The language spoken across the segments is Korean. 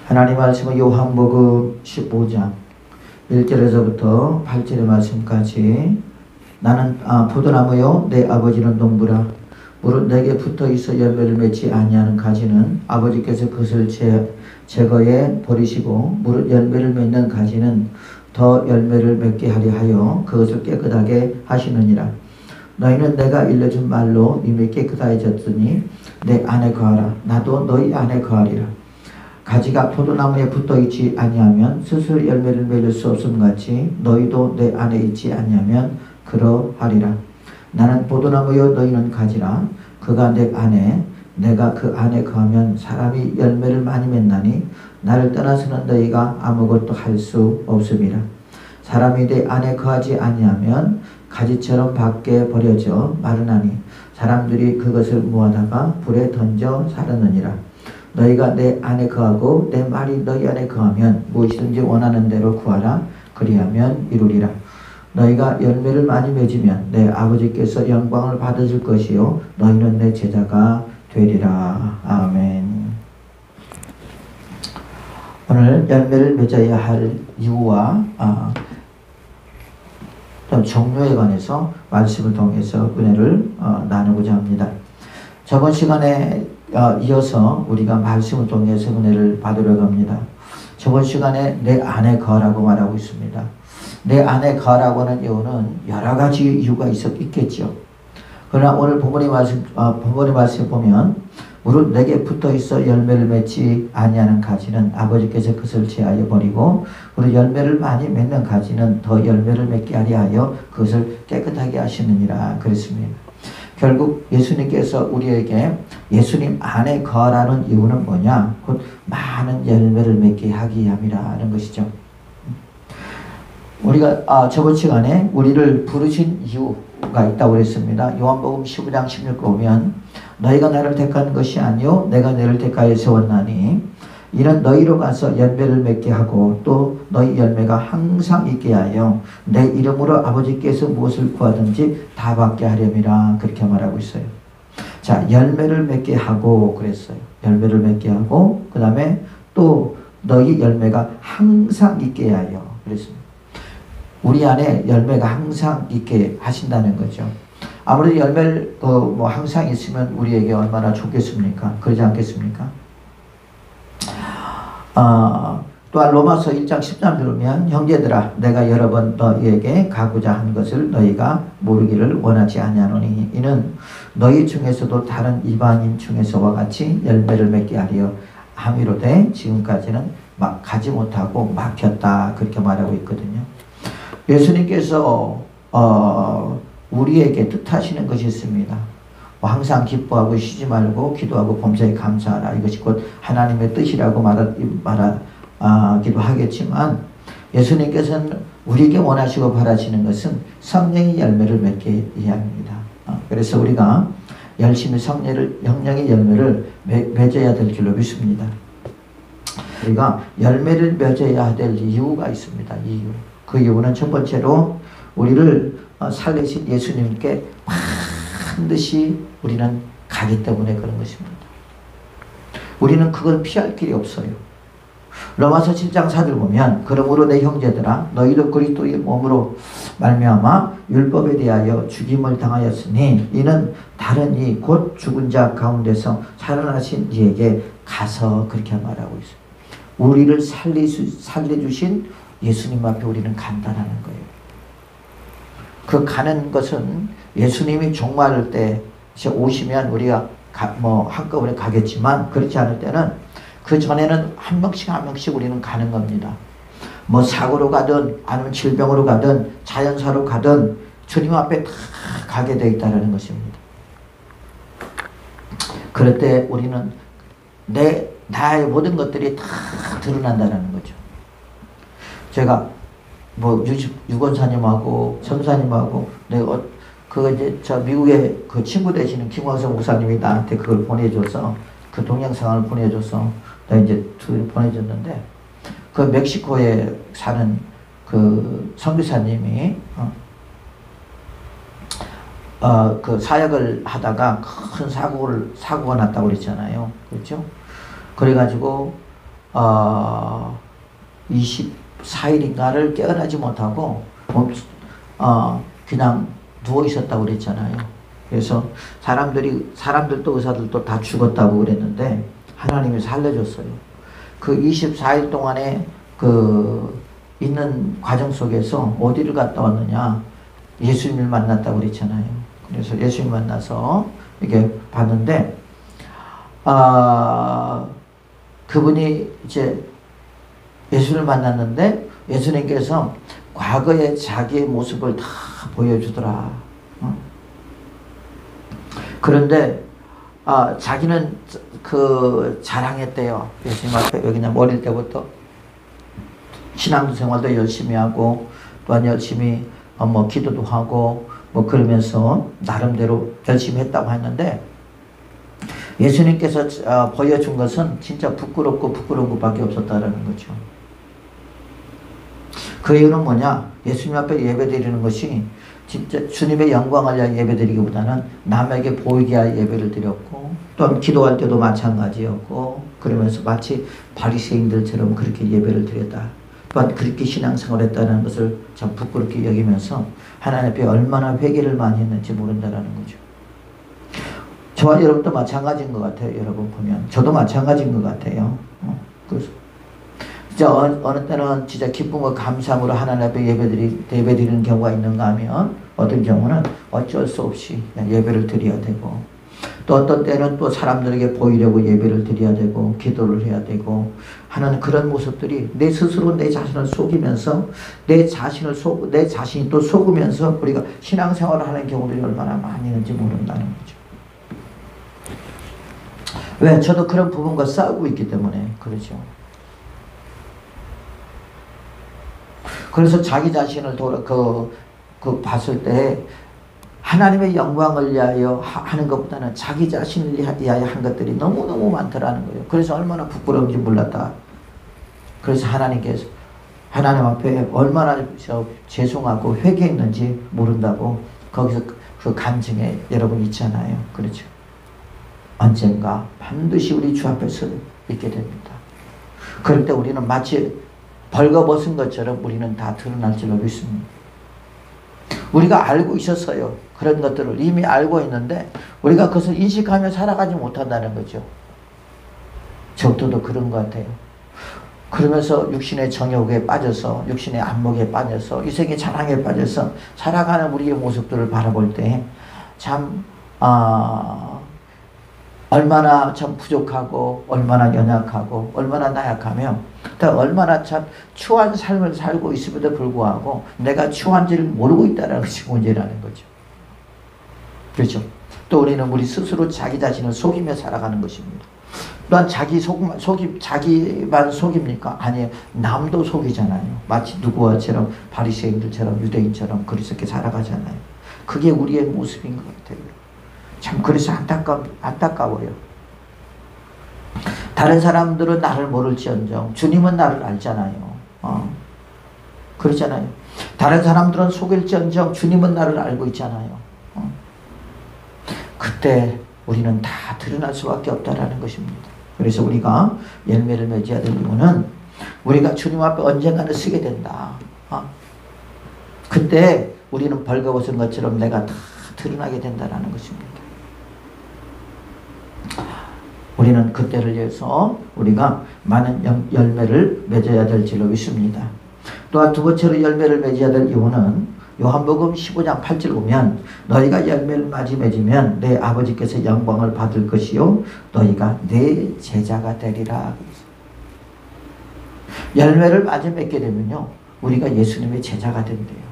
하나님 말씀은 요한복음 15장 1절에서부터 8절의 말씀까지 나는 포도나무요 내 아버지는 농부라. 무릇 내게 붙어있어 열매를 맺지 아니하는 가지는 아버지께서 그것을 제거해 버리시고 무릇 열매를 맺는 가지는 더 열매를 맺게 하려 하여 그것을 깨끗하게 하시느니라. 너희는 내가 일러준 말로 이미 깨끗해졌으니 내 안에 거하라. 나도 너희 안에 거하리라. 가지가 포도나무에 붙어있지 아니하면 스스로 열매를 맺을 수 없음 같이 너희도 내 안에 있지 아니하면 그러하리라. 나는 포도나무요 너희는 가지라. 그가 내 안에 내가 그 안에 거하면 사람이 열매를 많이 맺나니 나를 떠나서는 너희가 아무것도 할 수 없음이라. 사람이 내 안에 거하지 아니하면 가지처럼 밖에 버려져 마르나니 사람들이 그것을 모아다가 불에 던져 사르느니라. 너희가 내 안에 거하고 내 말이 너희 안에 거하면 무엇이든지 원하는 대로 구하라. 그리하면 이루리라. 너희가 열매를 많이 맺으면 내 아버지께서 영광을 받으실 것이요 너희는 내 제자가 되리라. 아멘. 오늘 열매를 맺어야 할 이유와 종류에 관해서 말씀을 통해서 은혜를 나누고자 합니다. 저번 시간에 이어서 우리가 말씀을 통해서 은혜를 받으려고 합니다. 저번 시간에 내 안에 거하라고 말하고 있습니다. 내 안에 거하라고 하는 이유는 여러 가지 이유가 있겠죠. 그러나 오늘 본문의 말씀에 보면 무릇 내게 붙어있어 열매를 맺지 아니하는 가지는 아버지께서 그것을 제하여 버리고 무릇 열매를 많이 맺는 가지는 더 열매를 맺게 하려 하여 그것을 깨끗하게 하시느니라 그랬습니다. 결국 예수님께서 우리에게 예수님 안에 거하라는 이유는 뭐냐? 곧 많은 열매를 맺게 하기 위함이라는 것이죠. 우리가 저번 시간에 우리를 부르신 이유가 있다고 그랬습니다. 요한복음 15장 16절 보면 너희가 나를 택한 것이 아니요 내가 너희를 택하여 세웠나니 이는 너희로 가서 열매를 맺게 하고 또 너희 열매가 항상 있게 하여 내 이름으로 아버지께서 무엇을 구하든지 다 받게 하렴이라 그렇게 말하고 있어요. 자, 열매를 맺게 하고 그랬어요. 열매를 맺게 하고 그 다음에 또 너희 열매가 항상 있게 하여 그랬습니다. 우리 안에 열매가 항상 있게 하신다는 거죠. 아무래도 열매를 항상 있으면 우리에게 얼마나 좋겠습니까? 그러지 않겠습니까? 또한 로마서 1장 13절 보면 형제들아 내가 여러 번 너희에게 가고자 한 것을 너희가 모르기를 원하지 아니하노니 이는 너희 중에서도 다른 이방인 중에서와 같이 열매를 맺게 하려 함이로되 지금까지는 가지 못하고 막혔다 그렇게 말하고 있거든요. 예수님께서 우리에게 뜻하시는 것이 있습니다. 항상 기뻐하고 쉬지 말고 기도하고 범사에 감사하라. 이것이 곧 하나님의 뜻이라고 말하기도 하겠지만 예수님께서는 우리에게 원하시고 바라시는 것은 성령의 열매를 맺게 합니다. 그래서 우리가 열심히 성령의 열매를 맺어야 될 줄로 믿습니다. 우리가 열매를 맺어야 될 이유가 있습니다. 이유. 그 이유는 첫 번째로 우리를 살리신 예수님께 반드시 우리는 가기 때문에 그런 것입니다. 우리는 그걸 피할 길이 없어요. 로마서 7장 4절 보면 그러므로 내 형제들아 너희도 그리스도의 몸으로 말미암아 율법에 대하여 죽임을 당하였으니 이는 다른 이 곧 죽은 자 가운데서 살아나신 이에게 가서 그렇게 말하고 있어요. 우리를 살려주신 예수님 앞에 우리는 간다라는 거예요. 그 가는 것은 예수님이 종말할 때 오시면 우리가 한꺼번에 가겠지만 그렇지 않을 때는 그 전에는 한 명씩 우리는 가는 겁니다. 사고로 가든 아니면 질병으로 가든 자연사로 가든 주님 앞에 다 가게 되어 있다는 것입니다. 그럴 때 우리는 나의 모든 것들이 다 드러난다는 거죠. 제가 유권사님하고 전사님하고 내가 저 미국에 그 친구 되시는 김광석 목사님이 나한테 그걸 보내줘서 그 동영상을 보내줘서 내가 이제 보내줬는데 그 멕시코에 사는 그 선교사님이 그 사역을 하다가 큰 사고가 났다고 그랬잖아요. 그렇죠? 그래가지고 24일인가를 깨어나지 못하고 그냥 누워 있었다고 그랬잖아요. 그래서 사람들도 의사들도 다 죽었다고 그랬는데 하나님이 살려줬어요. 그 24일 동안에 있는 과정 속에서 어디를 갔다 왔느냐? 예수님을 만났다고 그랬잖아요. 그래서 예수님 만나서 이렇게 봤는데, 그분이 이제 예수를 만났는데, 예수님께서 과거의 자기의 모습을 다 보여주더라. 그런데, 자기는 자랑했대요. 예수님 앞에, 그냥 어릴 때부터 신앙 생활도 열심히 하고, 또한 열심히 기도도 하고, 그러면서 나름대로 열심히 했다고 했는데, 예수님께서 보여준 것은 진짜 부끄럽고 부끄러운 것밖에 없었다라는 거죠. 그 이유는 뭐냐? 예수님 앞에 예배드리는 것이 진짜 주님의 영광을 위하여 예배드리기보다는 남에게 보이게 하여 예배를 드렸고, 또한 기도할 때도 마찬가지였고, 그러면서 마치 바리새인들처럼 그렇게 예배를 드렸다. 또한 그렇게 신앙생활을 했다는 것을 참 부끄럽게 여기면서 하나님 앞에 얼마나 회개를 많이 했는지 모른다는 거죠. 저와 여러분도 마찬가지인 것 같아요. 여러분 보면 저도 마찬가지인 것 같아요. 그래서 진짜 어느 때는 진짜 기쁨과 감사함으로 하나님 앞에 예배드리는 경우가 있는가 하면, 어떤 경우는 어쩔 수 없이 예배를 드려야 되고, 또 어떤 때는 또 사람들에게 보이려고 예배를 드려야 되고 기도를 해야 되고 하는 그런 모습들이 내 스스로 내 자신을 속이면서 내 자신이 또 속으면서 우리가 신앙생활을 하는 경우들이 얼마나 많이 있는지 모른다는 거죠. 왜? 저도 그런 부분과 싸우고 있기 때문에 그러죠. 그래서 자기 자신을 봤을 때 하나님의 영광을 위하여 하는 것보다는 자기 자신을 위하여 한 것들이 너무너무 많더라는 거예요. 그래서 얼마나 부끄러운지 몰랐다. 그래서 하나님께서 하나님 앞에 얼마나 죄송하고 회개했는지 모른다고 거기서 그 간증에 여러분 있잖아요. 그렇죠. 언젠가 반드시 우리 주 앞에서 있게 됩니다. 그럴 때 우리는 마치 벌거벗은 것처럼 우리는 다 드러날 줄로 믿습니다. 우리가 알고 있었어요. 그런 것들을 이미 알고 있는데 우리가 그것을 인식하며 살아가지 못한다는 거죠. 적도도 그런 것 같아요. 그러면서 육신의 정욕에 빠져서, 육신의 안목에 빠져서, 이 세계 자랑에 빠져서 살아가는 우리의 모습들을 바라볼 때 참 얼마나 참 부족하고 얼마나 연약하고 얼마나 나약하며 또 얼마나 참 추한 삶을 살고 있음에도 불구하고 내가 추한지를 모르고 있다는 것이 문제라는 거죠. 그렇죠. 또 우리는 우리 스스로 자기 자신을 속이며 살아가는 것입니다. 또한 자기만 속입니까? 아니에요. 남도 속이잖아요. 마치 누구와처럼 바리새인들처럼 유대인처럼 그렇게 살아가잖아요. 그게 우리의 모습인 것 같아요. 참 그래서 안타까워요. 다른 사람들은 나를 모를지언정 주님은 나를 알잖아요. 그렇잖아요. 다른 사람들은 속일지언정 주님은 나를 알고 있잖아요. 그때 우리는 다 드러날 수밖에 없다라는 것입니다. 그래서 우리가 열매를 맺어야 될 이유는 우리가 주님 앞에 언젠가는 서게 된다. 그때 우리는 벌거벗은 것처럼 내가 다 드러나게 된다는 것입니다. 우리는 그때를 위해서 우리가 많은 열매를 맺어야 될 줄로 믿습니다. 또한 두 번째로 열매를 맺어야 될 이유는 요한복음 15장 8절 보면 너희가 열매를 많이 맺으면 내 아버지께서 영광을 받을 것이요 너희가 내 제자가 되리라. 열매를 많이 맺게 되면요 우리가 예수님의 제자가 된대요.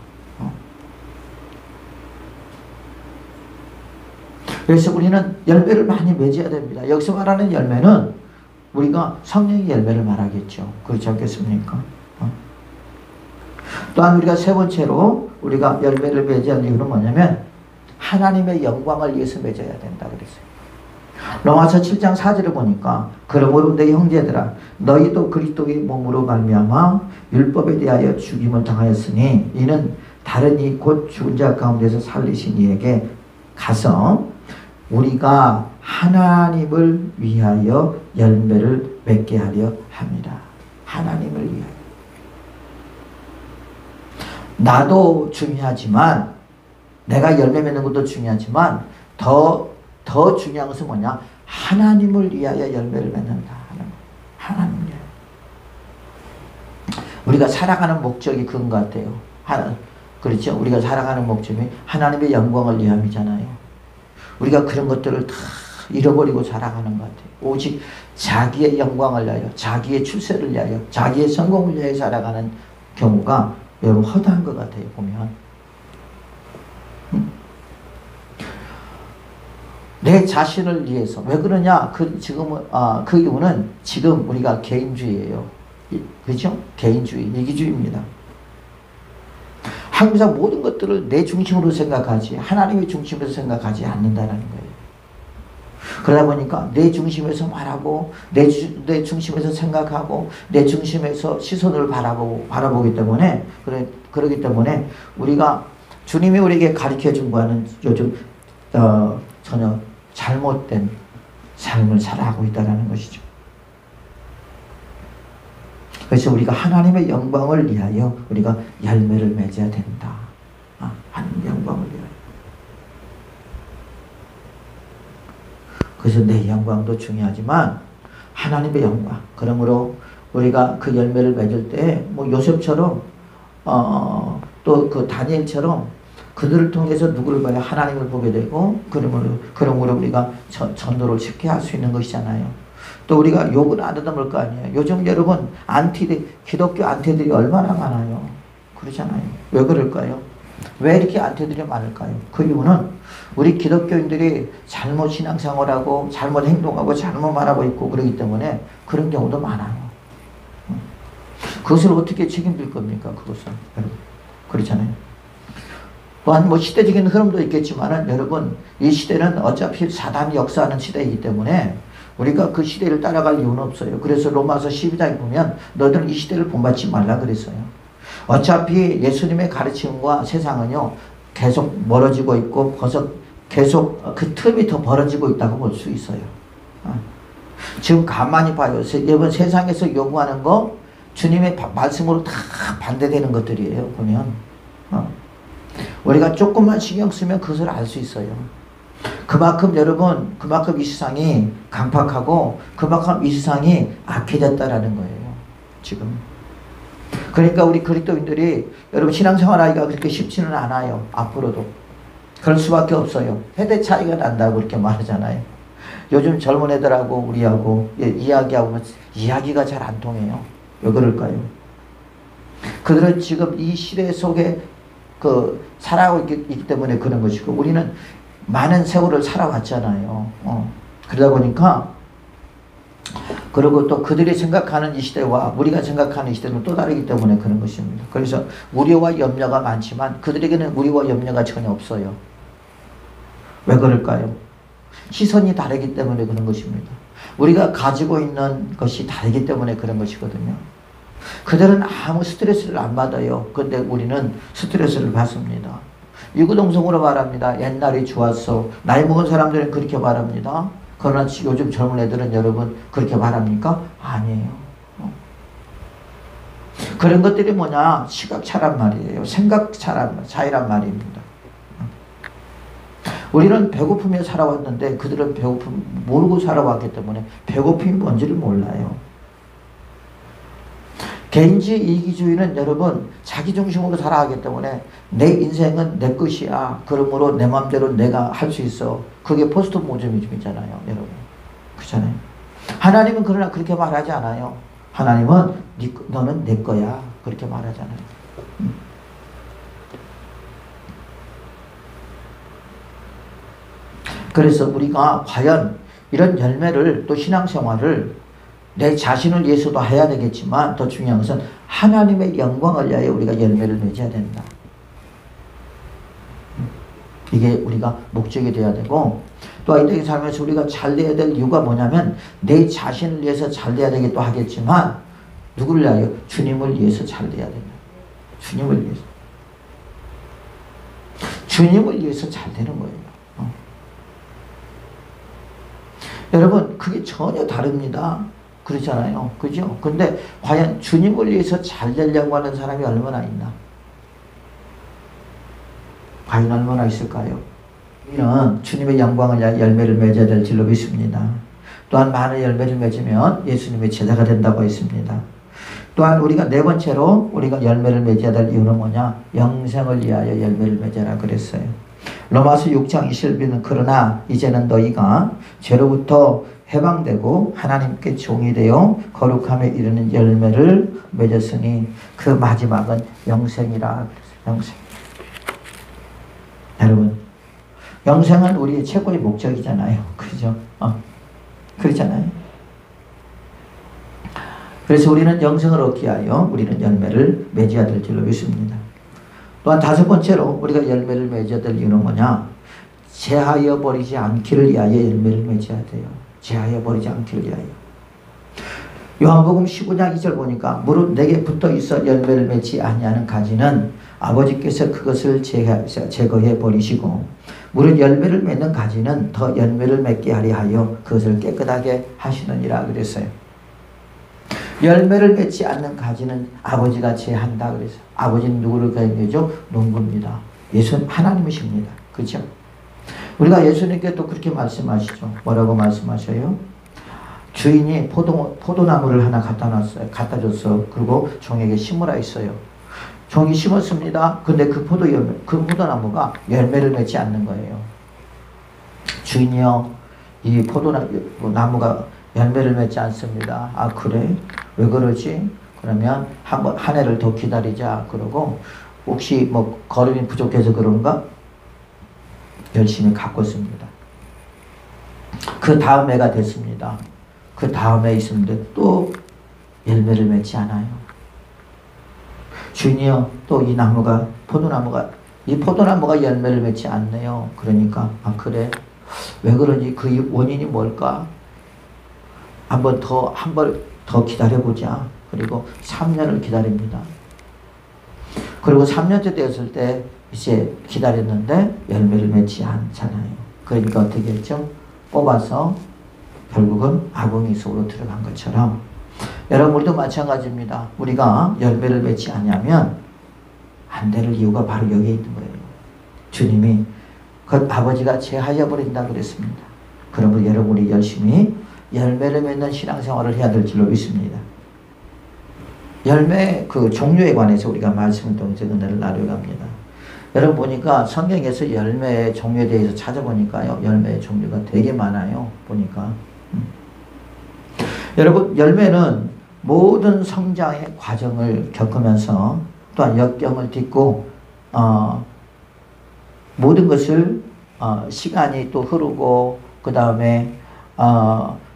그래서 우리는 열매를 많이 맺어야 됩니다. 여기서 말하는 열매는 우리가 성령의 열매를 말하겠죠. 그렇지 않겠습니까? 또한 우리가 세 번째로 우리가 열매를 맺어야 하는 이유는 뭐냐면 하나님의 영광을 위해서 맺어야 된다 그랬어요. 로마서 7장 4절을 보니까 그러므로 내 형제들아 너희도 그리스도의 몸으로 말미암아 율법에 대하여 죽임을 당하였으니 이는 다른 이 곧 죽은 자 가운데서 살리신 이에게 가서 우리가 하나님을 위하여 열매를 맺게 하려 합니다. 하나님을 위하여. 나도 중요하지만, 내가 열매 맺는 것도 중요하지만 더 중요한 것은 뭐냐? 하나님을 위하여 열매를 맺는다. 하나님을 위하여. 우리가 살아가는 목적이 그런 것 같아요. 그렇죠? 우리가 살아가는 목적이 하나님의 영광을 위함이잖아요. 우리가 그런 것들을 다 잃어버리고 살아가는 것 같아요. 오직 자기의 영광을 위하여, 자기의 출세를 위하여, 자기의 성공을 위하여 살아가는 경우가 여러분 허다한 것 같아요. 보면 내 자신을 위해서. 왜 그러냐? 그 이유는 지금 우리가 개인주의예요. 그렇죠? 개인주의, 이기주의입니다. 항상 모든 것들을 내 중심으로 생각하지 하나님의 중심에서 생각하지 않는다는 거예요. 그러다 보니까 내 중심에서 말하고 내 중심에서 생각하고 내 중심에서 시선을 바라보기 때문에 그러기 때문에 우리가 주님이 우리에게 가르쳐준 거는 요즘 전혀 잘못된 삶을 살아가고 있다는 것이죠. 그래서 우리가 하나님의 영광을 위하여 우리가 열매를 맺어야 된다. 하나님의 영광을 위하여. 그래서 내 영광도 중요하지만 하나님의 영광. 그러므로 우리가 그 열매를 맺을 때 뭐 요셉처럼 또 그 다니엘처럼 그들을 통해서 누구를 봐야 하나님을 보게 되고 그러므로 우리가 전도를 쉽게 할 수 있는 것이잖아요. 또 우리가 욕을 안 듣는 거 아니에요. 요즘 여러분 기독교 안티들이 얼마나 많아요. 그러잖아요. 왜 그럴까요? 왜 이렇게 안티들이 많을까요? 그 이유는 우리 기독교인들이 잘못 신앙생활하고 잘못 행동하고 잘못 말하고 있고 그러기 때문에 그런 경우도 많아요. 그것을 어떻게 책임질 겁니까? 그것은 여러분 그렇잖아요. 또한 뭐 시대적인 흐름도 있겠지만은 여러분 이 시대는 어차피 사단이 역사하는 시대이기 때문에 우리가 그 시대를 따라갈 이유는 없어요. 그래서 로마서 12장에 보면 너희들은 이 시대를 본받지 말라 그랬어요. 어차피 예수님의 가르침과 세상은요 계속 멀어지고 있고 계속 그 틈이 더 벌어지고 있다고 볼 수 있어요. 지금 가만히 봐요. 여러분 세상에서 요구하는 거 주님의 말씀으로 다 반대되는 것들이에요. 보면 우리가 조금만 신경 쓰면 그것을 알 수 있어요. 그만큼 여러분 그만큼 이 세상이 강팍하고 그만큼 이 세상이 악해졌다라는 거예요. 지금. 그러니까 우리 그리스도인들이 여러분 신앙생활하기가 그렇게 쉽지는 않아요. 앞으로도. 그럴 수밖에 없어요. 세대 차이가 난다고 그렇게 말하잖아요. 요즘 젊은 애들하고 우리하고 이야기가 잘 안 통해요. 왜 그럴까요? 그들은 지금 이 시대 속에 살아가고 있기 때문에 그런 것이고 우리는 많은 세월을 살아왔잖아요. 그러다 보니까 그리고 또 그들이 생각하는 이 시대와 우리가 생각하는 이 시대는 또 다르기 때문에 그런 것입니다. 그래서 우려와 염려가 많지만 그들에게는 우려와 염려가 전혀 없어요. 왜 그럴까요? 시선이 다르기 때문에 그런 것입니다. 우리가 가지고 있는 것이 다르기 때문에 그런 것이거든요. 그들은 아무 스트레스를 안 받아요. 그런데 우리는 스트레스를 받습니다. 유구동성으로 말합니다. 옛날이 좋았어. 나이 먹은 사람들은 그렇게 말합니다. 그러나 요즘 젊은 애들은 여러분 그렇게 말합니까? 아니에요. 그런 것들이 뭐냐? 시각차란 말이에요. 생각차이란 말입니다. 우리는 배고프며 살아왔는데 그들은 배고픔 모르고 살아왔기 때문에 배고픔이 뭔지를 몰라요. 개인주의 이기주의는 여러분 자기중심으로 살아가기 때문에 내 인생은 내 것이야. 그러므로 내 마음대로 내가 할 수 있어. 그게 포스트 모더니즘이잖아요. 여러분. 그렇잖아요. 하나님은 그러나 그렇게 말하지 않아요. 하나님은 너는 내 거야. 그렇게 말하잖아요. 그래서 우리가 과연 이런 열매를 또 신앙생활을 내 자신을 위해서도 해야 되겠지만 더 중요한 것은 하나님의 영광을 위하여 우리가 열매를 맺어야 된다. 이게 우리가 목적이 되어야 되고 또 이 땅에 살면서 우리가 잘 돼야 될 이유가 뭐냐면 내 자신을 위해서 잘 돼야 되기도 하겠지만 누구를 위하여? 주님을 위해서 잘 돼야 된다. 주님을 위해서. 주님을 위해서 잘 되는 거예요. 여러분 그게 전혀 다릅니다. 그렇잖아요. 그죠? 근데 과연 주님을 위해서 잘 되려고 하는 사람이 얼마나 있나? 과연 얼마나 있을까요? 우리는 주님의 영광을 위하여 열매를 맺어야 될 줄로 믿습니다. 또한 많은 열매를 맺으면 예수님의 제자가 된다고 했습니다. 또한 우리가 네 번째로 우리가 열매를 맺어야 될 이유는 뭐냐? 영생을 위하여 열매를 맺어라 그랬어요. 로마서 6장 21절은 그러나 이제는 너희가 죄로부터 해방되고 하나님께 종이 되어 거룩함에 이르는 열매를 맺었으니 그 마지막은 영생이라. 영생. 여러분 영생은 우리의 최고의 목적이잖아요. 그죠? 그렇잖아요. 그래서 우리는 영생을 얻기 위하여 우리는 열매를 맺어야 될 줄로 믿습니다. 또한 다섯 번째로 우리가 열매를 맺어야 될 이유는 뭐냐? 제하여 버리지 않기를 위하여 열매를 맺어야 돼요. 제하여 버리지 않기를 위하여. 요한복음 15장 2절 보니까 무릇 내게 붙어 있어 열매를 맺지 아니하는 가지는 아버지께서 그것을 제거해 버리시고 무릇 열매를 맺는 가지는 더 열매를 맺게 하려 하여 그것을 깨끗하게 하시느니라 그랬어요. 열매를 맺지 않는 가지는 아버지가 제한다 그랬어요. 아버지는 누구를 가리죠? 농부입니다. 예수는 하나님이십니다. 그렇죠? 우리가 예수님께 또 그렇게 말씀하시죠. 뭐라고 말씀하셔요? 주인이 포도나무를 하나 갖다 놨어요. 갖다 줬어. 그리고 종에게 심으라 했어요. 종이 심었습니다. 근데 그 포도나무가 열매를 맺지 않는 거예요. 주인이요, 이 포도나무가 열매를 맺지 않습니다. 아 그래? 왜 그러지? 그러면 한 해를 더 기다리자. 그러고 혹시 뭐 거름이 부족해서 그런가? 열심히 가꿨습니다. 그 다음 해가 됐습니다. 그 다음 해 있었는데 또 열매를 맺지 않아요. 주인이요, 또 이 포도나무가 열매를 맺지 않네요. 그러니까 아 그래? 왜 그런지 그 원인이 뭘까? 한 번 더 기다려보자. 그리고 3년을 기다립니다. 그리고 3년째 되었을 때 이제 기다렸는데 열매를 맺지 않잖아요. 그러니까 어떻게 했죠? 뽑아서 결국은 아궁이 속으로 들어간 것처럼 여러분 우리도 마찬가지입니다. 우리가 열매를 맺지 않으면 안 될 이유가 바로 여기에 있는 거예요. 주님이 그 아버지가 제하여 버린다 그랬습니다. 그러면 여러분이 열심히 열매를 맺는 신앙생활을 해야 될 줄로 믿습니다. 열매 그 종류에 관해서 우리가 말씀을 통해서 은혜를 나누려 합니다. 여러분 보니까 성경에서 열매의 종류에 대해서 찾아보니까요. 열매의 종류가 되게 많아요. 보니까. 여러분 열매는 모든 성장의 과정을 겪으면서 또한 역경을 딛고 모든 것을 시간이 또 흐르고 그 다음에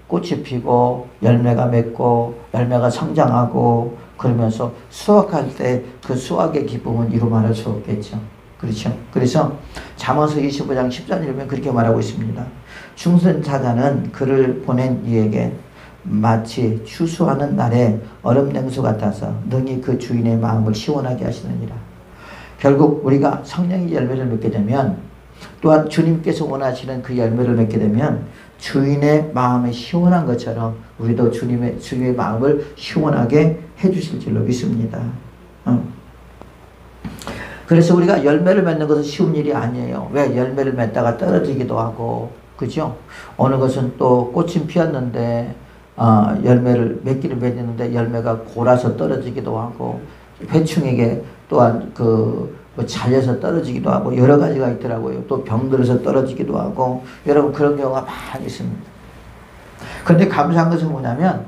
꽃이 피고 열매가 맺고 열매가 성장하고 그러면서 수확할 때 그 수확의 기쁨은 이루 말할 수 없겠죠. 그렇죠. 그래서 잠언서 25장 10절에 보면 그렇게 말하고 있습니다. 중선자자는 그를 보낸 이에게 마치 추수하는 날에 얼음 냉수 같아서 능히 그 주인의 마음을 시원하게 하시느니라. 결국 우리가 성령의 열매를 맺게 되면 또한 주님께서 원하시는 그 열매를 맺게 되면 주인의 마음이 시원한 것처럼 우리도 주님의 마음을 시원하게 해주실 줄로 믿습니다. 그래서 우리가 열매를 맺는 것은 쉬운 일이 아니에요. 왜? 열매를 맺다가 떨어지기도 하고, 그죠? 어느 것은 또 꽃은 피었는데 열매를 맺기를 맺는데 열매가 골아서 떨어지기도 하고, 회충에게 또한 뭐 잘려서 떨어지기도 하고 여러 가지가 있더라고요. 또 병들어서 떨어지기도 하고 여러분 그런 경우가 많이 있습니다. 그런데 감사한 것은 뭐냐면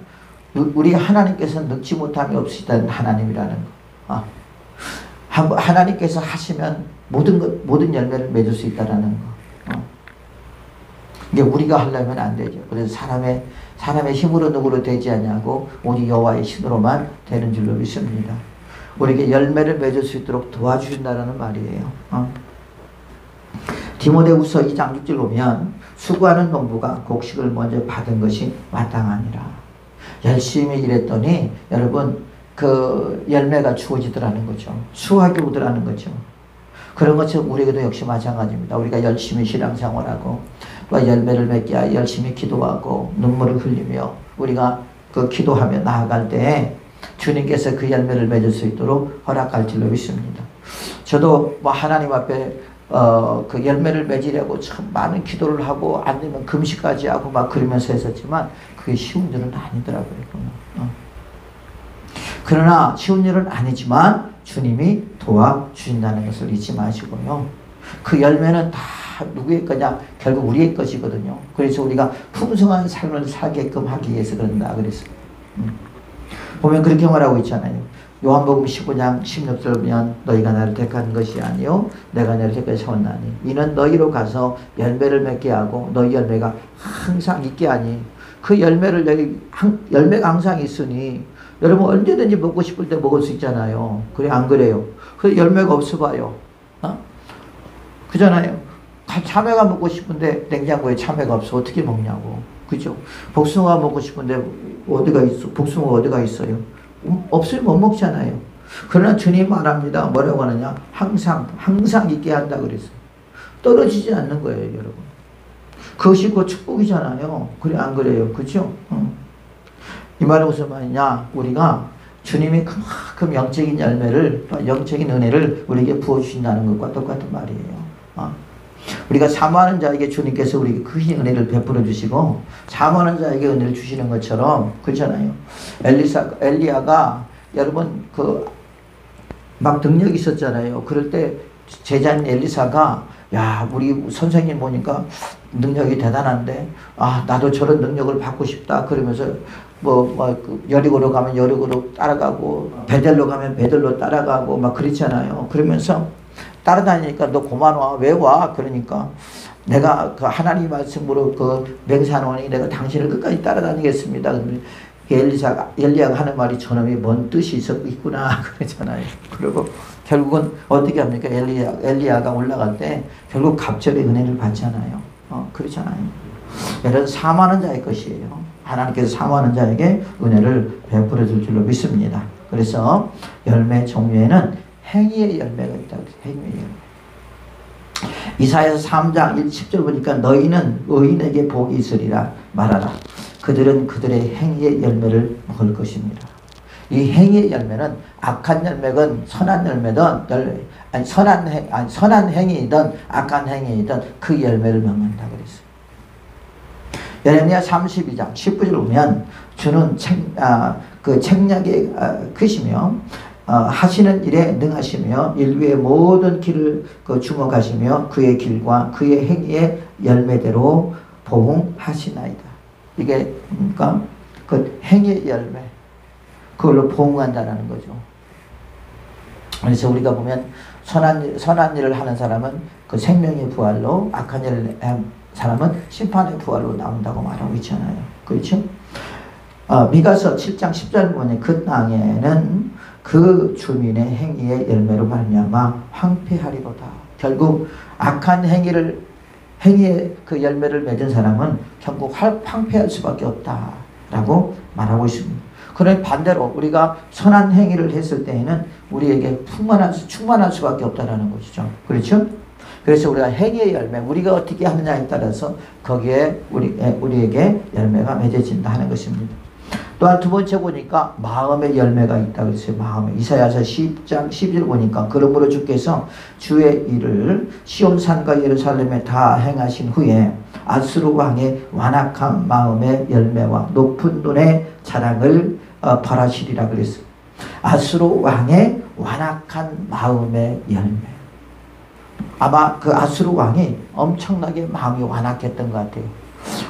우리 하나님께서는 늙지 못함이 없으시다는 하나님이라는 거. 하나님께서 하시면 모든 열매를 맺을 수 있다라는 거. 이게 우리가 하려면 안 되죠. 그래서 사람의 힘으로 누구로 되지 않냐고 오직 여호와의 신으로만 되는 줄로 믿습니다. 우리에게 열매를 맺을 수 있도록 도와주신다는 말이에요. 디모데후서 2장 6절 보면 수고하는 농부가 곡식을 먼저 받은 것이 마땅하니라. 열심히 일했더니 여러분 그 열매가 주어지더라는 거죠. 수확이 오더라는 거죠. 그런 것처럼 우리에게도 역시 마찬가지입니다. 우리가 열심히 신앙생활하고 또 열매를 맺게 하여 열심히 기도하고 눈물을 흘리며 우리가 그 기도하며 나아갈 때 주님께서 그 열매를 맺을 수 있도록 허락할 줄로 믿습니다. 저도 뭐 하나님 앞에 그 열매를 맺으려고 참 많은 기도를 하고 안 되면 금식까지 하고 막 그러면서 했었지만 그게 쉬운 일은 아니더라고요. 그러나 쉬운 일은 아니지만 주님이 도와주신다는 것을 잊지 마시고요. 그 열매는 다 누구의 거냐? 결국 우리의 것이거든요. 그래서 우리가 풍성한 삶을 살게끔 하기 위해서 그런다 그랬어요. 보면 그렇게 말하고 있잖아요. 요한복음 15장 16절 보면 너희가 나를 택한 것이 아니요 내가 너를 택하여 세웠나니 이는 너희로 가서 열매를 맺게 하고 너희 열매가 항상 있게 하니 그 열매를 열매가 항상 있으니 여러분 언제든지 먹고 싶을 때 먹을 수 있잖아요. 그래 안 그래요? 그 열매가 없어 봐요. 그잖아요. 참외가 먹고 싶은데 냉장고에 참외가 없어 어떻게 먹냐고. 그죠? 복숭아 먹고 싶은데 어디가 있어? 복숭아가 어디가 있어요? 없으면 못 먹잖아요. 그러나 주님 말합니다. 뭐라고 하느냐? 항상 있게 한다 그랬어요. 떨어지지 않는 거예요, 여러분. 그것이 곧 축복이잖아요. 그래 안 그래요? 그죠? 이 말은 무슨 말이냐? 우리가 주님이 그만큼 영적인 열매를, 영적인 은혜를 우리에게 부어주신다는 것과 똑같은 말이에요. 우리가 사모하는 자에게 주님께서 우리에게 그 은혜를 베풀어 주시고 사모하는 자에게 은혜를 주시는 것처럼 그렇잖아요. 엘리야가 여러분 막 능력이 있었잖아요. 그럴 때 제자인 엘리사가 야 우리 선생님 보니까 능력이 대단한데 나도 저런 능력을 받고 싶다 그러면서 여리고로 가면 여리고로 따라가고 베델로 가면 베델로 따라가고 막 그랬잖아요. 그러면서 따라다니니까 너 고마워 왜 와? 그러니까 내가 그 하나님 말씀으로 그 맹세하노니 내가 당신을 끝까지 따라다니겠습니다. 엘리야가 하는 말이 저놈이 뭔 뜻이 있구나 그러잖아요. 그리고 결국은 어떻게 합니까? 엘리야가 올라갈 때 결국 갑절의 은혜를 받잖아요. 그렇잖아요. 이런 사모하는 자의 것이에요. 하나님께서 사모하는 자에게 은혜를 베풀어 줄 줄로 믿습니다. 그래서 열매 종류에는 행위의 열매가 있다고 했어요. 행위의 열매. 이사야서 3장 10절 보니까 너희는 의인에게 복이 있으리라 말하라. 그들은 그들의 행위의 열매를 먹을 것입니다. 이 행위의 열매는 악한 열매건 선한 열매든 선한 행위이든 악한 행위이든 그 열매를 먹는다 그랬어요. 예레미야 32장 19절 보면 주는 책략의 크시며 하시는 일에 능하시며 인류의 모든 길을 주목하시며 그의 길과 그의 행위의 열매대로 보응하시나이다. 이게 그러니까 그 행위의 열매 그걸로 보응한다는 거죠. 그래서 우리가 보면 선한 일을 하는 사람은 그 생명의 부활로 악한 일을 하는 사람은 심판의 부활로 나온다고 말하고 있잖아요. 그렇죠? 미가서 7장 10절 보면 그 땅에는 그 주민의 행위의 열매로 말미암아 황폐하리로다. 결국 악한 행위의 그 열매를 맺은 사람은 결국 황폐할 수밖에 없다라고 말하고 있습니다. 그런데 반대로 우리가 선한 행위를 했을 때에는 우리에게 충만할 수밖에 없다라는 것이죠. 그렇죠? 그래서 우리가 행위의 열매, 우리가 어떻게 하느냐에 따라서 거기에 우리에게 열매가 맺어진다 하는 것입니다. 또한 두 번째 보니까 마음의 열매가 있다고 했어요. 마음의. 이사야서 10장 12절 보니까 그러므로 주께서 주의 일을 시온산과 예루살렘에 다 행하신 후에 아수르 왕의 완악한 마음의 열매와 높은 눈의 자랑을 벌하시리라 그랬어요. 아수르 왕의 완악한 마음의 열매. 아마 그 아수르 왕이 엄청나게 마음이 완악했던 것 같아요.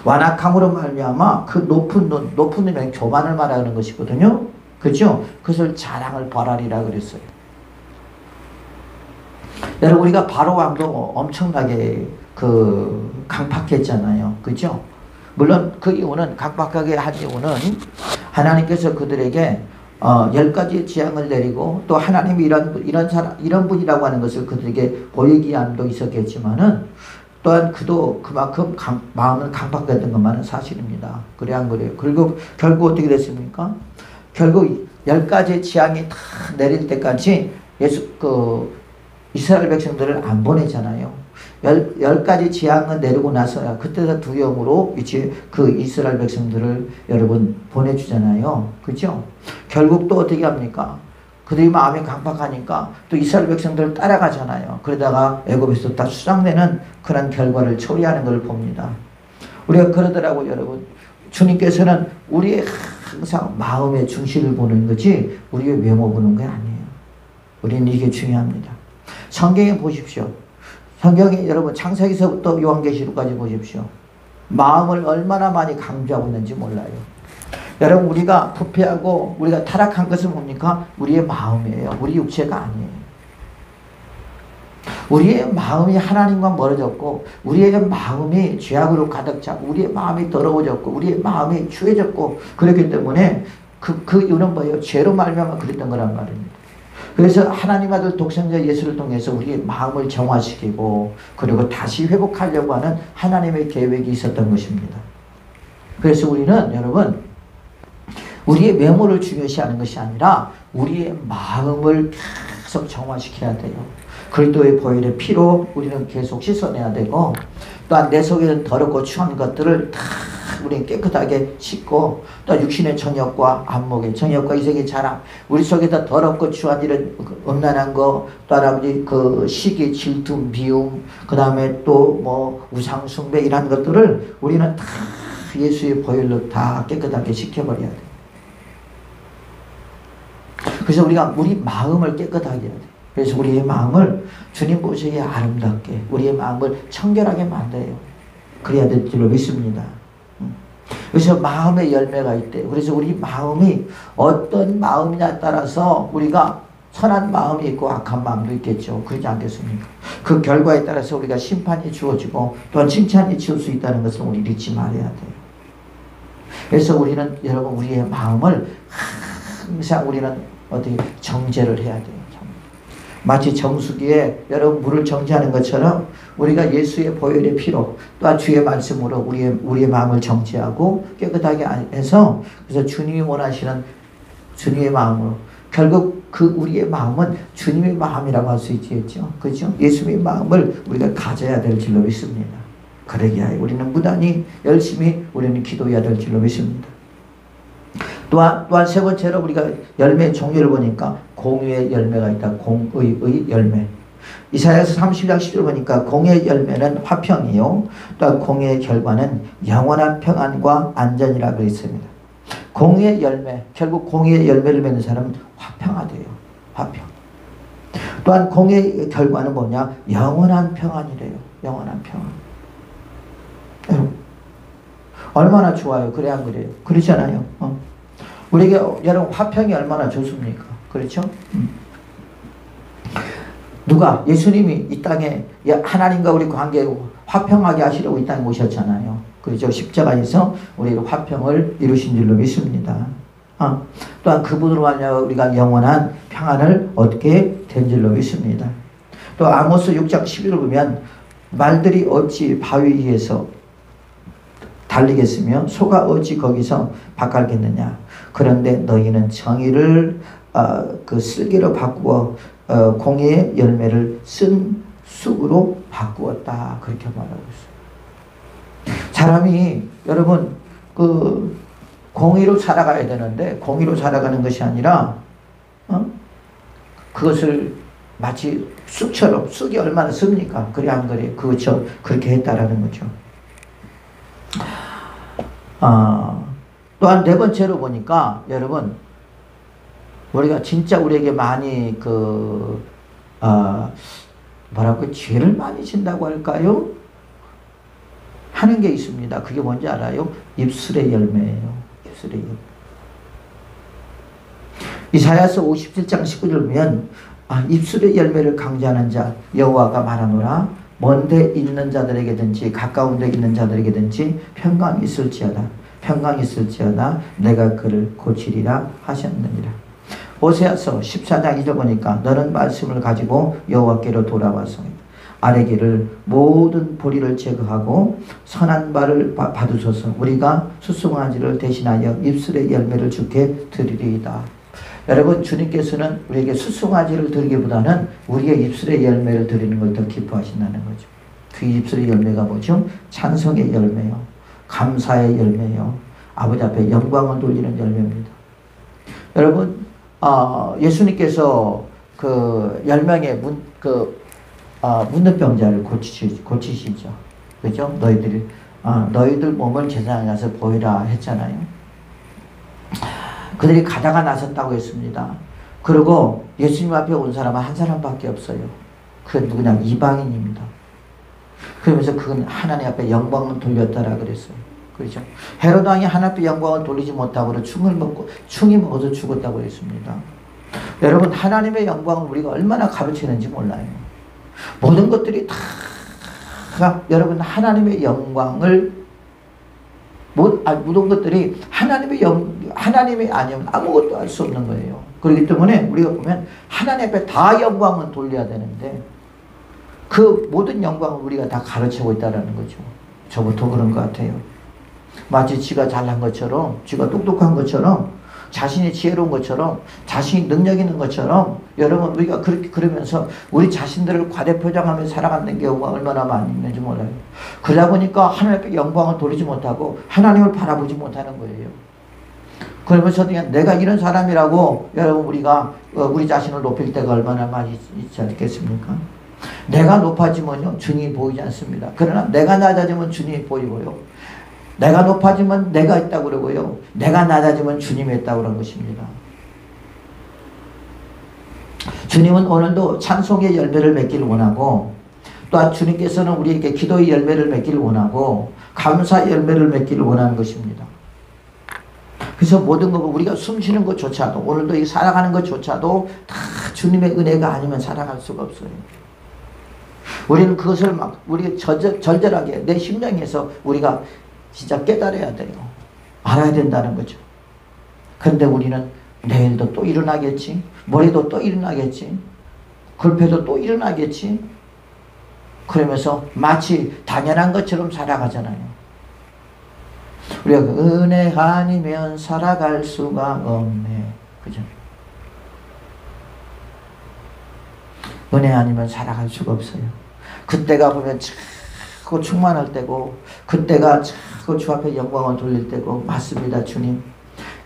완악함으로 말미암아 그 높은 눈이 교만을 말하는 것이거든요. 그죠? 그것을 자랑을 벌하리라 그랬어요. 여러분 우리가 바로 왕도 엄청나게 강팍했잖아요. 그죠? 물론 그 이유는 강팍하게 한 이유는 하나님께서 그들에게 10가지 재앙을 내리고 또 하나님이 이런 분이라고 하는 것을 그들에게 보이기 함도 있었겠지만은 또한 그도 그만큼 마음을 강팍했던 것만은 사실입니다. 그래 안 그래요? 결국 어떻게 됐습니까? 결국 10가지 재앙이 다 내릴 때까지 이스라엘 백성들을 안 보내잖아요. 열 가지 재앙을 내리고 나서야 그때서 두 영으로 이제 그 이스라엘 백성들을 여러분 보내주잖아요. 그죠? 결국 또 어떻게 합니까? 그들이 마음이 강팍하니까 또 이스라엘 백성들을 따라가잖아요. 그러다가 애굽에서 다 수장되는 그런 결과를 초래하는 걸 봅니다. 우리가 그러더라고요, 여러분. 주님께서는 우리의 항상 마음의 중심을 보는 거지 우리의 외모 보는 게 아니에요. 우리는 이게 중요합니다. 성경에 보십시오. 성경에 여러분 창세기서부터 요한계시록까지 보십시오. 마음을 얼마나 많이 강조하고 있는지 몰라요. 여러분 우리가 부패하고 우리가 타락한 것은 뭡니까? 우리의 마음이에요. 우리 육체가 아니에요. 우리의 마음이 하나님과 멀어졌고 우리의 마음이 죄악으로 가득 차고 우리의 마음이 더러워졌고 우리의 마음이 추해졌고 그렇기 때문에 그 이유는 뭐예요? 죄로 말미암아 그랬던 거란 말입니다. 그래서 하나님 아들 독생자 예수를 통해서 우리의 마음을 정화시키고 그리고 다시 회복하려고 하는 하나님의 계획이 있었던 것입니다. 그래서 우리는 여러분 우리의 외모를 중요시하는 것이 아니라 우리의 마음을 계속 정화시켜야 돼요. 그리스도의 보혈의 피로 우리는 계속 씻어내야 되고 또한 내 속에는 더럽고 추한 것들을 다 우리는 깨끗하게 씻고 또 육신의 정욕과 안목의 정욕과 이색의 자랑 우리 속에다 더럽고 추한 이런 음란한 거 또 아버지 그 시기 질투 미움 그 다음에 또 뭐 우상 숭배 이런 것들을 우리는 다 예수의 보혈로 다 깨끗하게 씻겨버려야 돼요. 그래서 우리가 우리 마음을 깨끗하게 해야 돼요. 그래서 우리의 마음을 주님 보시기에 아름답게 우리의 마음을 청결하게 만들어요. 그래야 될 줄로 믿습니다. 그래서 마음의 열매가 있대요. 그래서 우리 마음이 어떤 마음이냐에 따라서 우리가 선한 마음이 있고 악한 마음도 있겠죠. 그러지 않겠습니까? 그 결과에 따라서 우리가 심판이 주어지고 또한 칭찬이 지을 수 있다는 것을 우리 잊지 말아야 돼요. 그래서 우리는 여러분 우리의 마음을 항상 우리는 어떻게 정제를 해야 돼요. 마치 정수기에 여러분 물을 정지하는 것처럼 우리가 예수의 보혈의 피로 또한 주의 말씀으로 우리의 마음을 정지하고 깨끗하게 해서 그래서 주님이 원하시는 주님의 마음으로 결국 그 우리의 마음은 주님의 마음이라고 할 수 있겠죠. 그렇죠? 예수님의 마음을 우리가 가져야 될 줄로 믿습니다. 그러기 위하여 우리는 무단히 열심히 우리는 기도해야 될 줄로 믿습니다. 또한 세 번째로 우리가 열매의 종류를 보니까 공의의 열매가 있다. 공의의 열매. 이사야서 30장 10절 보니까 공의의 열매는 화평이요. 또한 공의의 결과는 영원한 평안과 안전이라고 있습니다. 공의의 열매, 결국 공의의 열매를 맺는 사람은 화평하대요. 화평. 또한 공의의 결과는 뭐냐? 영원한 평안이래요. 영원한 평안. 얼마나 좋아요. 그래 안 그래요? 그렇잖아요. 우리에게 여러분 화평이 얼마나 좋습니까? 그렇죠? 누가? 예수님이 이 땅에 하나님과 우리 관계를 화평하게 하시려고 이 땅에 오셨잖아요. 그렇죠? 십자가에서 우리가 화평을 이루신 줄로 믿습니다. 또한 그분으로 말미암아 우리가 영원한 평안을 얻게 된 줄로 믿습니다. 또 아모스 6장 11을 보면 말들이 어찌 바위 위에서 달리겠으며 소가 어찌 거기서 밭갈겠느냐. 그런데 너희는 정의를 그 쓸개로 바꾸어 공의의 열매를 쓴 쑥으로 바꾸었다. 그렇게 말하고 있어요. 사람이 여러분 그 공의로 살아가야 되는데 공의로 살아가는 것이 아니라 그것을 마치 쑥처럼 쑥이 얼마나 씁니까? 그래 안 그래? 그렇죠. 그렇게 했다라는 거죠. 또한 네 번째로 보니까 여러분 우리가 진짜 우리에게 많이 뭐라고 죄를 많이 진다고 할까요? 하는 게 있습니다. 그게 뭔지 알아요? 입술의 열매예요. 입술의 열매. 이사야서 57장 19절 보면 입술의 열매를 강조하는 자 여호와가 말하노라 먼데 있는 자들에게든지 가까운 데 있는 자들에게든지 평강이 있을지어다. 평강이 있을지어다. 내가 그를 고치리라 하셨느니라. 호세아서 14장 2절 보니까 너는 말씀을 가지고 여호와께로 돌아와서 아래기를 모든 보리를 제거하고 선한 바를 받으소서. 우리가 수송아지를 대신하여 입술의 열매를 주께 드리리이다. 여러분 주님께서는 우리에게 수송아지를 드리기보다는 우리의 입술의 열매를 드리는 걸 더 기뻐하신다는 거죠. 그 입술의 열매가 뭐죠? 찬송의 열매요. 감사의 열매요. 아버지 앞에 영광을 돌리는 열매입니다. 여러분, 예수님께서 그 10명의 문둥병자를 고치시죠. 그죠? 너희들 몸을 제사장에 가서 보이라 했잖아요. 그들이 가다가 나섰다고 했습니다. 그리고 예수님 앞에 온 사람은 한 사람밖에 없어요. 그건 누구냐? 이방인입니다. 그러면서 그건 하나님 앞에 영광을 돌렸다라 그랬어요. 그렇죠? 헤로드 왕이 하나님 앞에 영광을 돌리지 못하고 충이 먹어서 죽었다고 했습니다. 여러분, 하나님의 영광을 우리가 얼마나 가르치는지 몰라요. 모든 것들이 다 여러분 하나님의 영광을 모든 것들이 하나님이 아니면 아무것도 할 수 없는 거예요. 그렇기 때문에 우리가 보면 하나님 앞에 다 영광을 돌려야 되는데 그 모든 영광을 우리가 다 가르치고 있다는 거죠. 저부터 그런 것 같아요. 마치 지가 잘난 것처럼, 지가 똑똑한 것처럼, 자신이 지혜로운 것처럼, 자신이 능력 있는 것처럼, 여러분 우리가 그러면서 우리 자신들을 과대표장하며 살아가는 경우가 얼마나 많이 있는지 몰라요. 그러다 보니까 하나님께 영광을 돌리지 못하고 하나님을 바라보지 못하는 거예요. 그러면서 그냥 내가 이런 사람이라고 여러분 우리가 우리 자신을 높일 때가 얼마나 많이 있지 않겠습니까? 내가 높아지면요 주님이 보이지 않습니다. 그러나 내가 낮아지면 주님이 보이고요. 내가 높아지면 내가 있다고 그러고요. 내가 낮아지면 주님이 있다고 그런 것입니다. 주님은 오늘도 찬송의 열매를 맺기를 원하고 또한 주님께서는 우리에게 기도의 열매를 맺기를 원하고 감사의 열매를 맺기를 원하는 것입니다. 그래서 모든 것 우리가 숨쉬는 것조차도 오늘도 이 살아가는 것조차도 다 주님의 은혜가 아니면 살아갈 수가 없어요. 우리는 그것을 우리 절절하게 내 심령에서 우리가 진짜 깨달아야 돼요. 알아야 된다는 거죠. 그런데 우리는 내일도 또 일어나겠지. 모레도 또 일어나겠지. 글패도 또 일어나겠지. 그러면서 마치 당연한 것처럼 살아가잖아요. 우리가 은혜 아니면 살아갈 수가 없네. 그죠? 은혜 아니면 살아갈 수가 없어요. 그때가 보면 자꾸 충만할 때고 그때가 자꾸 주 앞에 영광을 돌릴 때고 맞습니다. 주님.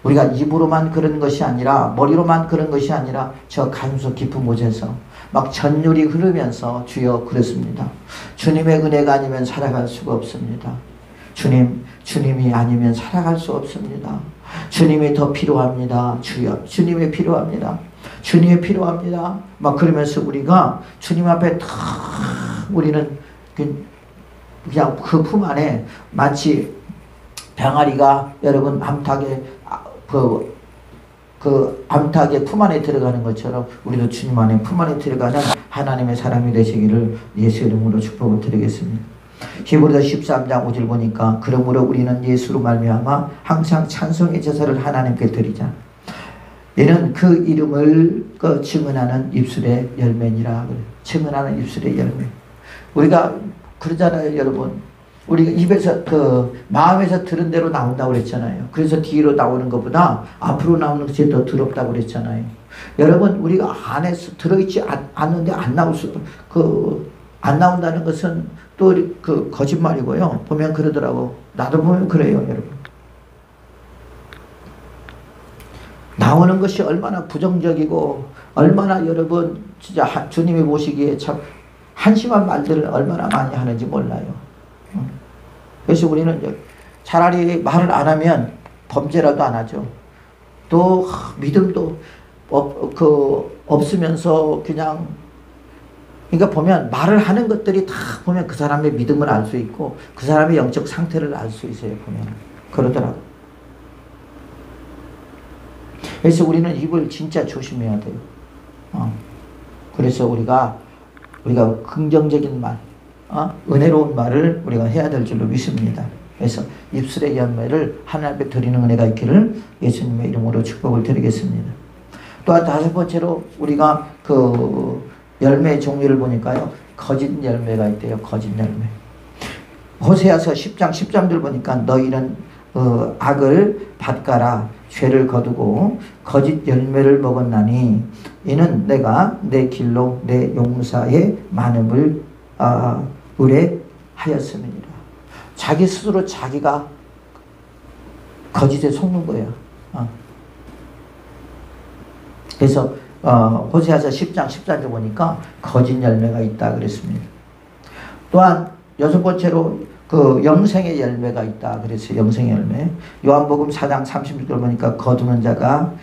우리가 입으로만 그런 것이 아니라 머리로만 그런 것이 아니라 저 가슴속 깊은 곳에서 막 전율이 흐르면서 주여 그렇습니다. 주님의 은혜가 아니면 살아갈 수가 없습니다. 주님이 아니면 살아갈 수 없습니다. 주님이 더 필요합니다. 주여 주님이 필요합니다. 주님이 필요합니다. 막 그러면서 우리가 주님 앞에 다 우리는 그냥 그 품 안에 마치 병아리가 여러분 암탉에 그 암탉의 품 안에 들어가는 것처럼 우리도 주님 안에 품 안에 들어가는 하나님의 사람이 되시기를 예수 이름으로 축복을 드리겠습니다. 히브리서 13장 5절 보니까 그러므로 우리는 예수로 말미암아 항상 찬송의 제사를 하나님께 드리자. 이는 그 이름을 증언하는 입술의 열매니라. 증언하는 입술의 열매. 우리가 그러잖아요, 여러분. 우리가 입에서 마음에서 들은 대로 나온다고 그랬잖아요. 그래서 뒤로 나오는 것보다 앞으로 나오는 것이 더 더럽다고 그랬잖아요. 여러분, 우리가 안에서 들어있지 않는데 안 나온다는 것은 또 거짓말이고요. 보면 그러더라고. 나도 보면 그래요, 여러분. 나오는 것이 얼마나 부정적이고 얼마나 여러분 진짜 주님이 보시기에 참 한심한 말들을 얼마나 많이 하는지 몰라요. 그래서 우리는 차라리 말을 안 하면 범죄라도 안 하죠. 또 믿음도 없으면서 그냥 그러니까 보면 말을 하는 것들이 다 보면 그 사람의 믿음을 알 수 있고 그 사람의 영적 상태를 알 수 있어요. 보면 그러더라고요. 그래서 우리는 입을 진짜 조심해야 돼요. 그래서 우리가 긍정적인 말, 은혜로운 말을 우리가 해야 될 줄로 믿습니다. 그래서 입술의 열매를 하나님 앞에 드리는 은혜가 있기를 예수님의 이름으로 축복을 드리겠습니다. 또한 다섯 번째로 우리가 열매의 종류를 보니까요. 거짓 열매가 있대요. 거짓 열매. 호세아서 10장 13절 보니까 너희는 악을 밭가라 죄를 거두고 거짓 열매를 먹었나니 이는 내가 내 길로 내 용사의 많음을 을에 하였음이니라. 자기 스스로 자기가 거짓에 속는 거예요. 그래서 호세아서 10장 14절 보니까 거짓 열매가 있다 그랬습니다. 또한 여섯 번째로 그 영생의 열매가 있다 그랬어요. 영생의 열매. 요한복음 4장 36절 보니까 거두는 자가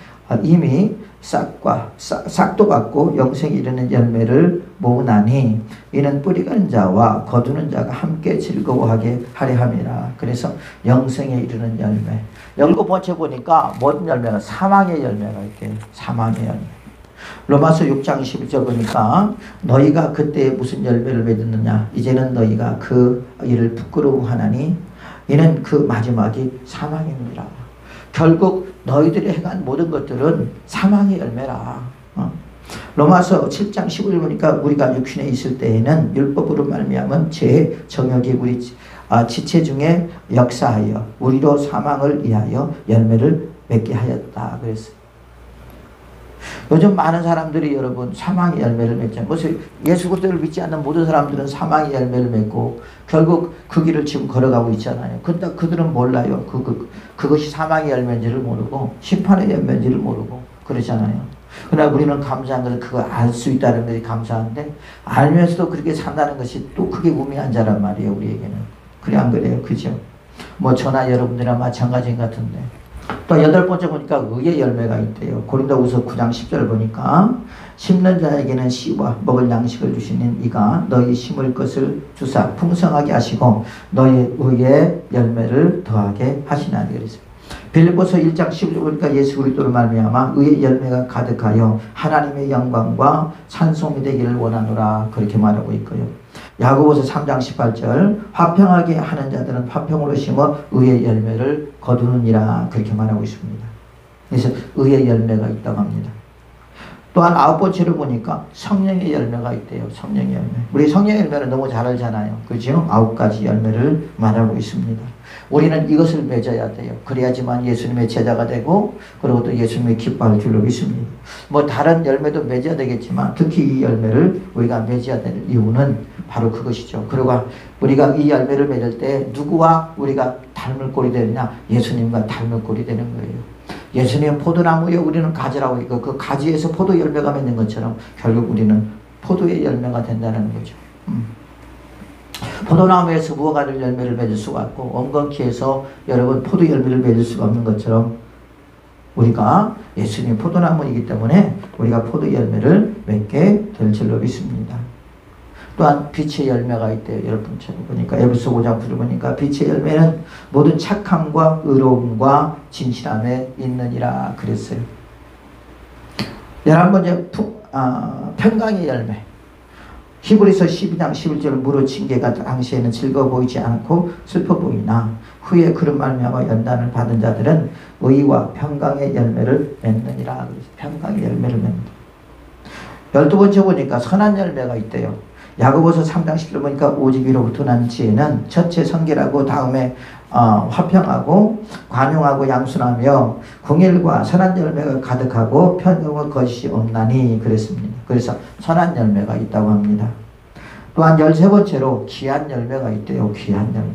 이미 싹도 받고 영생에 이르는 열매를 모으나니 이는 뿌리가는 자와 거두는 자가 함께 즐거워하게 하려 함이라. 그래서 영생에 이르는 열매. 일곱 번째 보니까 모든 열매가 사망의 열매가 있대요. 사망의 열매. 로마서 6장 21절 보니까 너희가 그때 무슨 열매를 맺었느냐 이제는 너희가 그 일을 부끄러워하나니 이는 그 마지막이 사망입니다. 결국 너희들이 행한 모든 것들은 사망의 열매라. 로마서 7장 15절 보니까 우리가 육신에 있을 때에는 율법으로 말미암은 죄의 정욕이 우리 지체 중에 역사하여 우리로 사망을 위하여 열매를 맺게 하였다 그랬어요. 요즘 많은 사람들이 여러분 사망의 열매를 맺잖아요. 무슨 예수 그리스도를 믿지 않는 모든 사람들은 사망의 열매를 맺고 결국 그 길을 지금 걸어가고 있잖아요. 근데 그들은 몰라요. 그것이 사망의 열매인지를 모르고 심판의 열매인지를 모르고 그러잖아요. 그러나 우리는 감사한 것은 그거 알 수 있다는 것이 감사한데 알면서도 그렇게 산다는 것이 또 그게 우매한 자란 말이에요. 우리에게는. 그래 안 그래요? 그죠? 뭐 저나 여러분들이나 마찬가지인 것 같은데. 또 여덟 번째 보니까 의의 열매가 있대요. 고린도후서 9장 10절 보니까 심는 자에게는 씨와 먹을 양식을 주시는 이가 너희 심을 것을 주사 풍성하게 하시고 너희 의의 열매를 더하게 하시나니 그랬어요. 빌립보서 1장 11절 보니까 예수 그리스도로 말미암아 의의 열매가 가득하여 하나님의 영광과 찬송이 되기를 원하노라 그렇게 말하고 있고요. 야고보서 3장 18절 화평하게 하는 자들은 화평으로 심어 의의 열매를 거두느니라 그렇게 말하고 있습니다. 그래서 의의 열매가 있다고 합니다. 또한 아홉 번째로 보니까 성령의 열매가 있대요. 성령의 열매. 우리 성령의 열매는 너무 잘 알잖아요. 그죠? 9가지 열매를 말하고 있습니다. 우리는 이것을 맺어야 돼요. 그래야지만 예수님의 제자가 되고 그리고 또 예수님의 기뻐할 줄로 믿습니다. 뭐 다른 열매도 맺어야 되겠지만 특히 이 열매를 우리가 맺어야 될 이유는 바로 그것이죠. 그리고 우리가 이 열매를 맺을 때 누구와 우리가 닮을 꼴이 되느냐? 예수님과 닮을 꼴이 되는 거예요. 예수님은 포도나무에 우리는 가지라고 있고 그 가지에서 포도 열매가 맺는 것처럼 결국 우리는 포도의 열매가 된다는 거죠. 포도나무에서 무화과를 열매를 맺을 수가 없고 엉겅퀴에서 여러분 포도 열매를 맺을 수가 없는 것처럼 우리가 예수님 포도나무이기 때문에 우리가 포도 열매를 맺게 될 줄로 믿습니다. 또한 빛의 열매가 있대요. 여러분 보니까 에베소 5장 9절 보니까 빛의 열매는 모든 착함과 의로움과 진실함에 있느니라 그랬어요. 11번째 평강의 열매. 히브리서 12장 11절 무릇 징계가 당시에는 즐거워 보이지 않고 슬퍼 보이나 후에 그런 말미암아 연단을 받은 자들은 의와 평강의 열매를 맺느니라. 평강의 열매를 맺는다. 12번째 보니까 선한 열매가 있대요. 야고보서 3장 10절 보니까 오직 위로부터 난 지혜는 첫째 성결하고 다음에 화평하고 관용하고 양순하며 공일과 선한 열매가 가득하고 편견과 거짓이 없나니 그랬습니다. 그래서 선한 열매가 있다고 합니다. 또한 13번째로 귀한 열매가 있대요. 귀한 열매.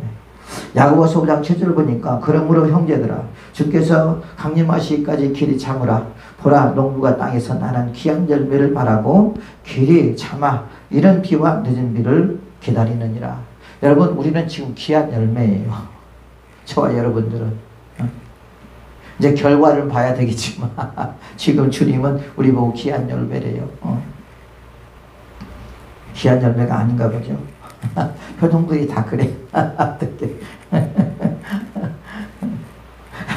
야고보서 5장 7절 보니까 그러므로 형제들아 주께서 강림하시기까지 길이 참으라. 보라 농부가 땅에서 나는 귀한 열매를 바라고 길이 참아 이른 비와 늦은 비를 기다리느니라. 여러분 우리는 지금 귀한 열매예요. 저와 여러분들은 이제 결과를 봐야 되겠지만 지금 주님은 우리 보고 귀한 열매래요. 귀한 열매가 아닌가 보죠. 표정들이 다 그래. 어떻게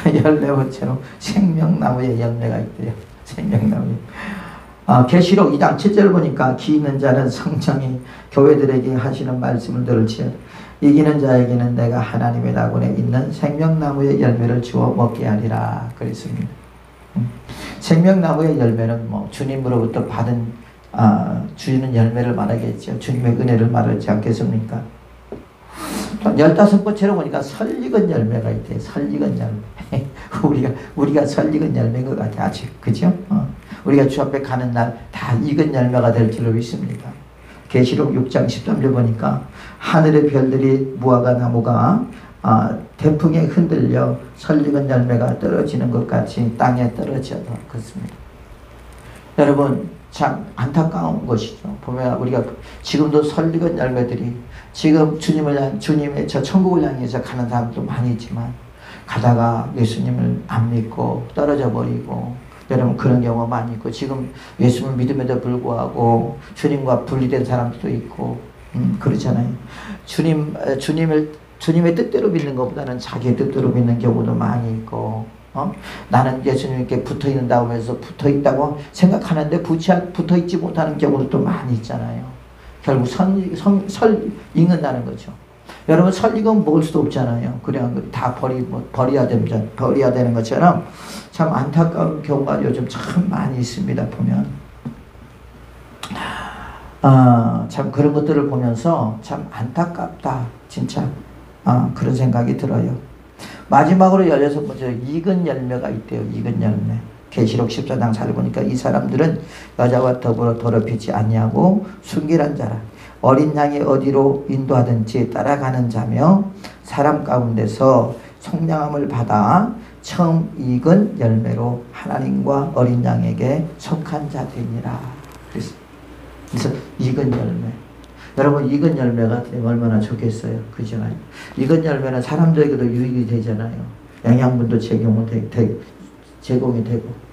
14번째로 생명나무의 열매가 있대요. 생명나무. 계시록 2장 7절 보니까 기 있는 자는 성령이 교회들에게 하시는 말씀을 들을지어다. 이기는 자에게는 내가 하나님의 낙원에 있는 생명나무의 열매를 주어 먹게 하리라 그랬습니다. 생명나무의 열매는 뭐 주님으로부터 받은 주는 열매를 말하겠죠. 주님의 은혜를 말하지 않겠습니까? 15번째로 보니까 설익은 열매가 있대요. 설익은 열매. 우리가 설익은 열매인 것 같아요. 아직. 그죠? 우리가 주 앞에 가는 날 다 익은 열매가 될 줄로 믿습니다. 계시록 6장 13절 보니까 하늘의 별들이 무화과 나무가 태풍에 흔들려 설익은 열매가 떨어지는 것 같이 땅에 떨어져서 그렇습니다. 여러분 참 안타까운 것이죠. 보면 우리가 지금도 설익은 열매들이 지금 주님의 저 천국을 향해서 가는 사람도 많이 있지만 가다가 예수님을 안 믿고 떨어져 버리고 여러분 그런 경우가 많이 있고 지금 예수님을 믿음에도 불구하고 주님과 분리된 사람도 있고 그렇잖아요. 주님의 뜻대로 믿는 것보다는 자기의 뜻대로 믿는 경우도 많이 있고 나는 예수님께 붙어있는다고 해서 붙어있다고 생각하는데 붙어있지 못하는 경우도 또 많이 있잖아요. 결국 설익는다는 거죠. 여러분 설익은 먹을 수도 없잖아요. 그냥 다 버려야 되는 것처럼 참 안타까운 경우가 요즘 참 많이 있습니다. 보면 참 그런 것들을 보면서 참 안타깝다 진짜 그런 생각이 들어요. 마지막으로 16번째 익은 열매가 있대요. 익은 열매. 계시록 14장 잘 보니까 이 사람들은 여자와 더불어 더럽히지 아니하고 순결한 자라. 어린 양이 어디로 인도하든지 따라가는 자며 사람 가운데서 속량함을 받아 처음 익은 열매로 하나님과 어린 양에게 속한 자들이니라. 그래서 익은 열매. 여러분 익은 열매가 되면 얼마나 좋겠어요. 그죠? 익은 열매는 사람들에게도 유익이 되잖아요. 영양분도 제공이 되고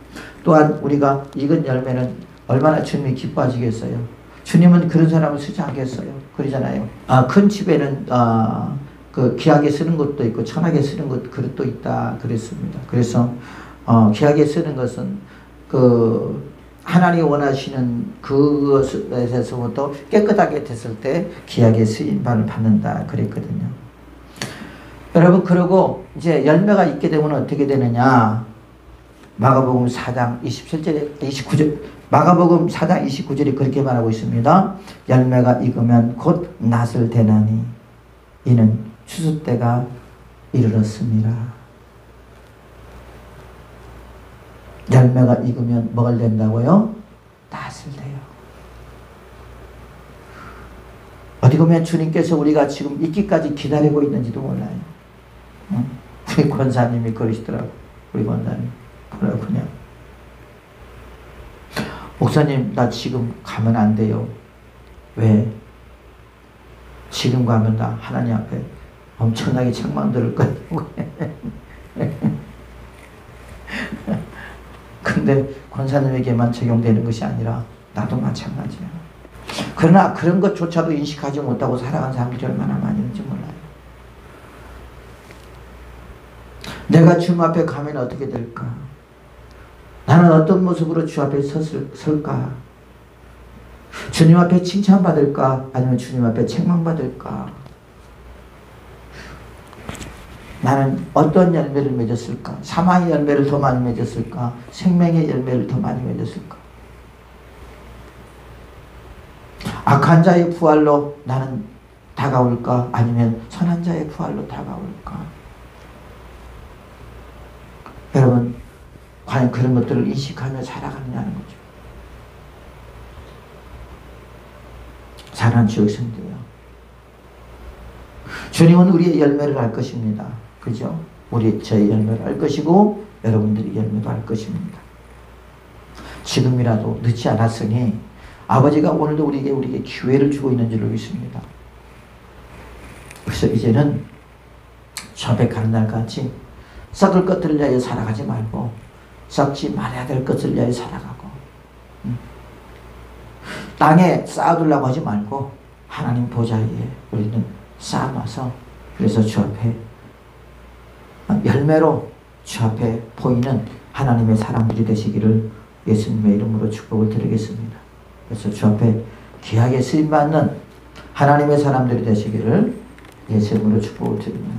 또한 우리가 익은 열매는 얼마나 주님이 기뻐하시겠어요. 주님은 그런 사람을 쓰지 않겠어요. 그러잖아요. 큰 집에는 그 귀하게 쓰는 것도 있고 천하게 쓰는 그릇도 있다 그랬습니다. 그래서 귀하게 쓰는 것은 그 하나님이 원하시는 그것에서부터 깨끗하게 됐을 때 귀하게 쓰임을 받는다 그랬거든요. 여러분 그러고 이제 열매가 있게 되면 어떻게 되느냐? 마가복음 4장 29절 마가복음 4장 29절이 그렇게 말하고 있습니다. 열매가 익으면 곧 낫을 대나니 이는 추수 때가 이르렀습니다. 열매가 익으면 뭐가 된다고요? 낫을 대요. 어디 보면 주님께서 우리가 지금 익기까지 기다리고 있는지도 몰라요. 우리 권사님이 그러시더라고. 우리 권사님 그냥 목사님 나 지금 가면 안 돼요. 왜? 지금 가면 나 하나님 앞에 엄청나게 책망 들을 거예요. 근데 권사님에게만 적용되는 것이 아니라 나도 마찬가지야. 그러나 그런 것조차도 인식하지 못하고 살아간 사람들이 얼마나 많이 있는지 몰라요. 내가 주님 앞에 가면 어떻게 될까? 나는 어떤 모습으로 주 앞에 설까? 주님 앞에 칭찬받을까? 아니면 주님 앞에 책망받을까? 나는 어떤 열매를 맺었을까? 사망의 열매를 더 많이 맺었을까? 생명의 열매를 더 많이 맺었을까? 악한 자의 부활로 나는 다가올까? 아니면 선한 자의 부활로 다가올까? 여러분 과연 그런 것들을 인식하며 살아가느냐는 거죠. 사랑하는 지역생들이요. 주님은 우리의 열매를 알 것입니다. 그죠? 저의 열매를 알 것이고 여러분들의 열매도 알 것입니다. 지금이라도 늦지 않았으니 아버지가 오늘도 우리에게 기회를 주고 있는 줄로 믿습니다. 그래서 이제는 주 앞에 가는 날같이 썩을 것들을 위하여 살아가지 말고 썩지 말아야 될 것을 위하여 살아가고 땅에 쌓아두려고 하지 말고 하나님 보좌에 우리는 쌓아놔서 그래서 주 앞에 열매로 주 앞에 보이는 하나님의 사람들이 되시기를 예수님의 이름으로 축복을 드리겠습니다. 그래서 주 앞에 귀하게 쓰임받는 하나님의 사람들이 되시기를 예수님으로 축복을 드립니다.